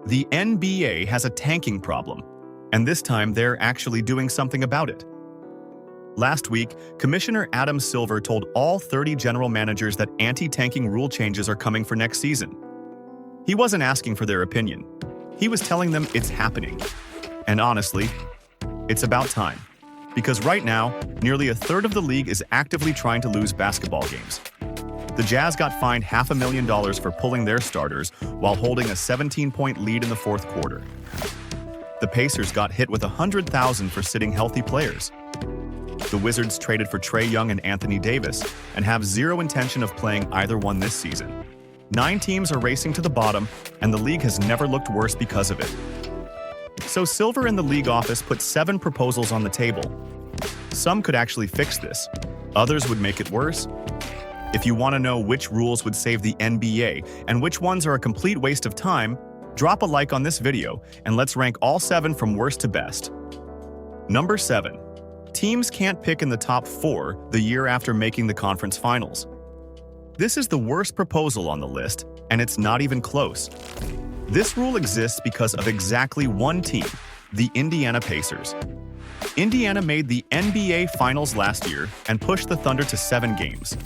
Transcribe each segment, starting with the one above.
The NBA has a tanking problem, and this time they're actually doing something about it. Last week, Commissioner Adam Silver told all 30 general managers that anti-tanking rule changes are coming for next season. He wasn't asking for their opinion. He was telling them it's happening. And honestly, it's about time. Because right now, nearly a third of the league is actively trying to lose basketball games. The Jazz got fined $500,000 for pulling their starters while holding a 17-point lead in the fourth quarter. The Pacers got hit with $100,000 for sitting healthy players. The Wizards traded for Trae Young and Anthony Davis and have zero intention of playing either one this season. 9 teams are racing to the bottom, and the league has never looked worse because of it. So Silver and the league office put 7 proposals on the table. Some could actually fix this. Others would make it worse. If you want to know which rules would save the NBA and which ones are a complete waste of time, drop a like on this video and let's rank all 7 from worst to best. Number 7. Teams can't pick in the top 4 the year after making the conference finals. This is the worst proposal on the list, and it's not even close. This rule exists because of exactly one team, the Indiana Pacers. Indiana made the NBA Finals last year and pushed the Thunder to 7 games.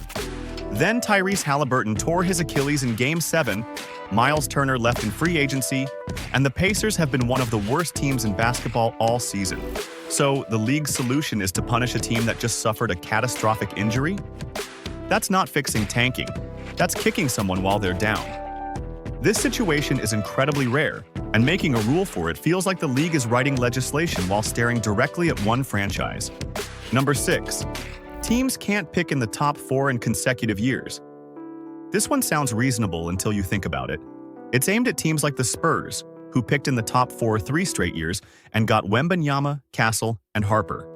Then Tyrese Halliburton tore his Achilles in Game 7, Miles Turner left in free agency, and the Pacers have been one of the worst teams in basketball all season. So the league's solution is to punish a team that just suffered a catastrophic injury? That's not fixing tanking. That's kicking someone while they're down. This situation is incredibly rare, and making a rule for it feels like the league is writing legislation while staring directly at one franchise. Number 6. Teams can't pick in the top 4 in consecutive years. This one sounds reasonable until you think about it. It's aimed at teams like the Spurs, who picked in the top 4 3 straight years and got Wembanyama, Castle, and Harper.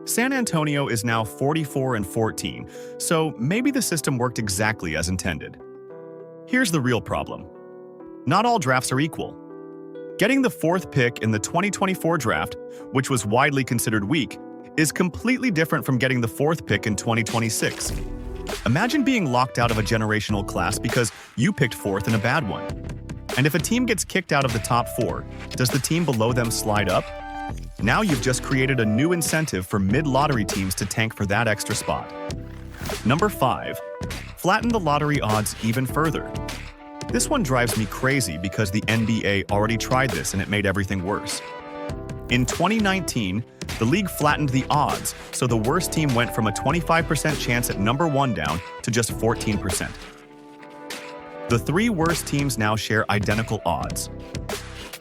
San Antonio is now 44-14, so maybe the system worked exactly as intended. Here's the real problem. Not all drafts are equal. Getting the 4th pick in the 2024 draft, which was widely considered weak, is completely different from getting the 4th pick in 2026. Imagine being locked out of a generational class because you picked 4th in a bad one. And if a team gets kicked out of the top 4, does the team below them slide up? Now you've just created a new incentive for mid-lottery teams to tank for that extra spot. Number 5. Flatten the lottery odds even further. This one drives me crazy because the NBA already tried this and it made everything worse. In 2019, the league flattened the odds, so the worst team went from a 25% chance at number 1 down to just 14%. The 3 worst teams now share identical odds.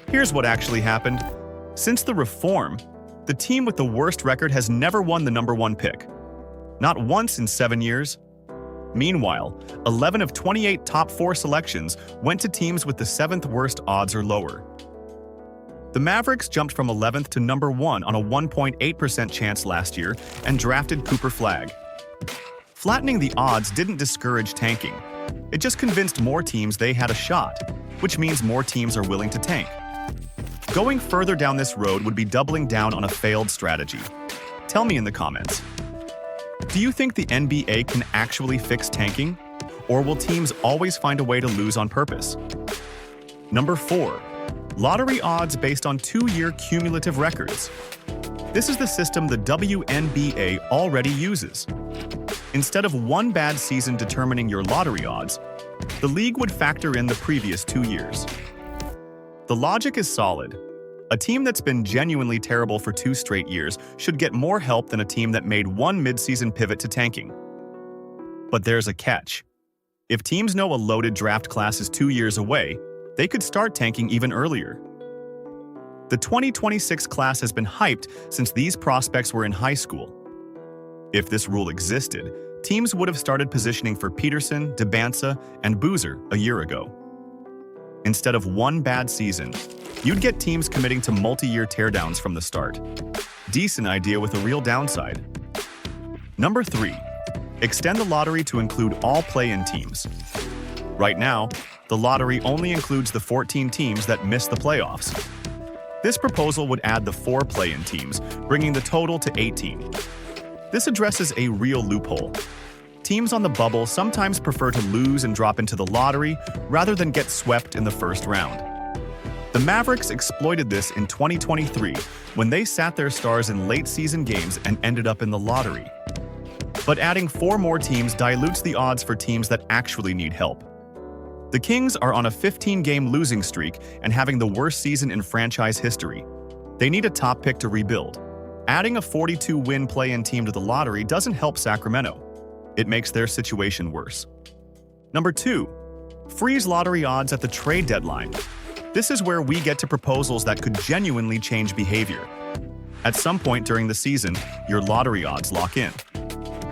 Here's what actually happened. Since the reform, the team with the worst record has never won the number 1 pick. Not once in 7 years. Meanwhile, 11 of 28 top 4 selections went to teams with the 7th worst odds or lower. The Mavericks jumped from 11th to number 1 on a 1.8% chance last year and drafted Cooper Flagg. Flattening the odds didn't discourage tanking. It just convinced more teams they had a shot, which means more teams are willing to tank. Going further down this road would be doubling down on a failed strategy. Tell me in the comments. Do you think the NBA can actually fix tanking? Or will teams always find a way to lose on purpose? Number 4. Lottery odds based on 2-year cumulative records. This is the system the WNBA already uses. Instead of one bad season determining your lottery odds, the league would factor in the previous 2 years. The logic is solid. A team that's been genuinely terrible for 2 straight years should get more help than a team that made one mid-season pivot to tanking. But there's a catch. If teams know a loaded draft class is 2 years away, they could start tanking even earlier. The 2026 class has been hyped since these prospects were in high school. If this rule existed, teams would have started positioning for Peterson, Debansa, and Boozer a year ago. Instead of one bad season, you'd get teams committing to multi-year teardowns from the start. Decent idea with a real downside. Number 3. Extend the lottery to include all play-in teams. Right now, the lottery only includes the 14 teams that miss the playoffs. This proposal would add the 4 play-in teams, bringing the total to 18. This addresses a real loophole. Teams on the bubble sometimes prefer to lose and drop into the lottery rather than get swept in the first round. The Mavericks exploited this in 2023 when they sat their stars in late-season games and ended up in the lottery. But adding 4 more teams dilutes the odds for teams that actually need help. The Kings are on a 15-game losing streak and having the worst season in franchise history. They need a top pick to rebuild. Adding a 42-win play-in team to the lottery doesn't help Sacramento. It makes their situation worse. Number 2. Freeze lottery odds at the trade deadline. This is where we get to proposals that could genuinely change behavior. At some point during the season, your lottery odds lock in.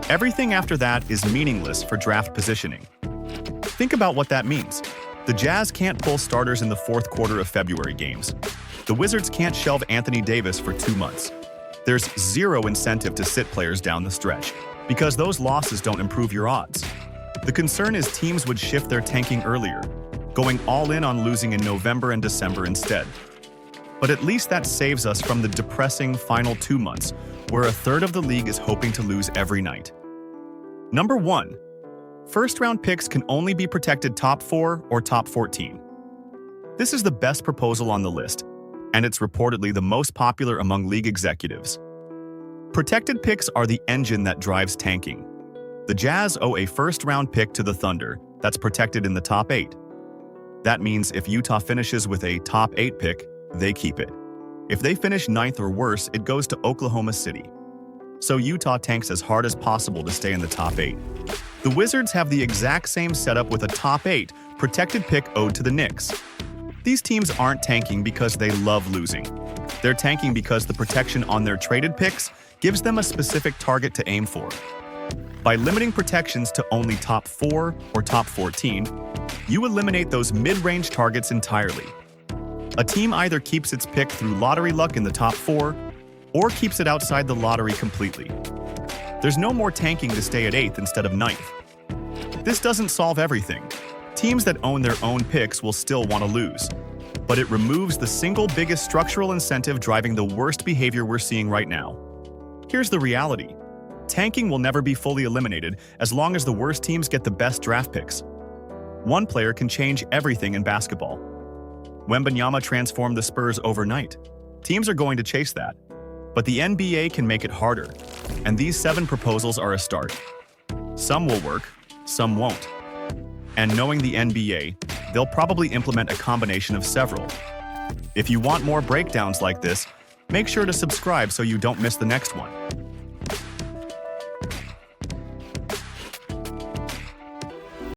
Everything after that is meaningless for draft positioning. Think about what that means. The Jazz can't pull starters in the fourth quarter of February games. The Wizards can't shelve Anthony Davis for 2 months. There's zero incentive to sit players down the stretch, because those losses don't improve your odds. The concern is teams would shift their tanking earlier, going all in on losing in November and December instead. But at least that saves us from the depressing final 2 months, where a third of the league is hoping to lose every night. Number 1. First-round picks can only be protected top 4 or top 14. This is the best proposal on the list, and it's reportedly the most popular among league executives. Protected picks are the engine that drives tanking. The Jazz owe a first-round pick to the Thunder that's protected in the top 8. That means if Utah finishes with a top 8 pick, they keep it. If they finish 9th or worse, it goes to Oklahoma City. So Utah tanks as hard as possible to stay in the top 8. The Wizards have the exact same setup with a top 8 protected pick owed to the Knicks. These teams aren't tanking because they love losing. They're tanking because the protection on their traded picks gives them a specific target to aim for. By limiting protections to only top 4 or top 14, you eliminate those mid-range targets entirely. A team either keeps its pick through lottery luck in the top 4 or keeps it outside the lottery completely. There's no more tanking to stay at 8th instead of 9th. This doesn't solve everything. Teams that own their own picks will still want to lose. But it removes the single biggest structural incentive driving the worst behavior we're seeing right now. Here's the reality. Tanking will never be fully eliminated as long as the worst teams get the best draft picks. One player can change everything in basketball. Wembanyama transformed the Spurs overnight. Teams are going to chase that. But the NBA can make it harder, and these 7 proposals are a start. Some will work, some won't. And knowing the NBA, they'll probably implement a combination of several. If you want more breakdowns like this, make sure to subscribe so you don't miss the next one.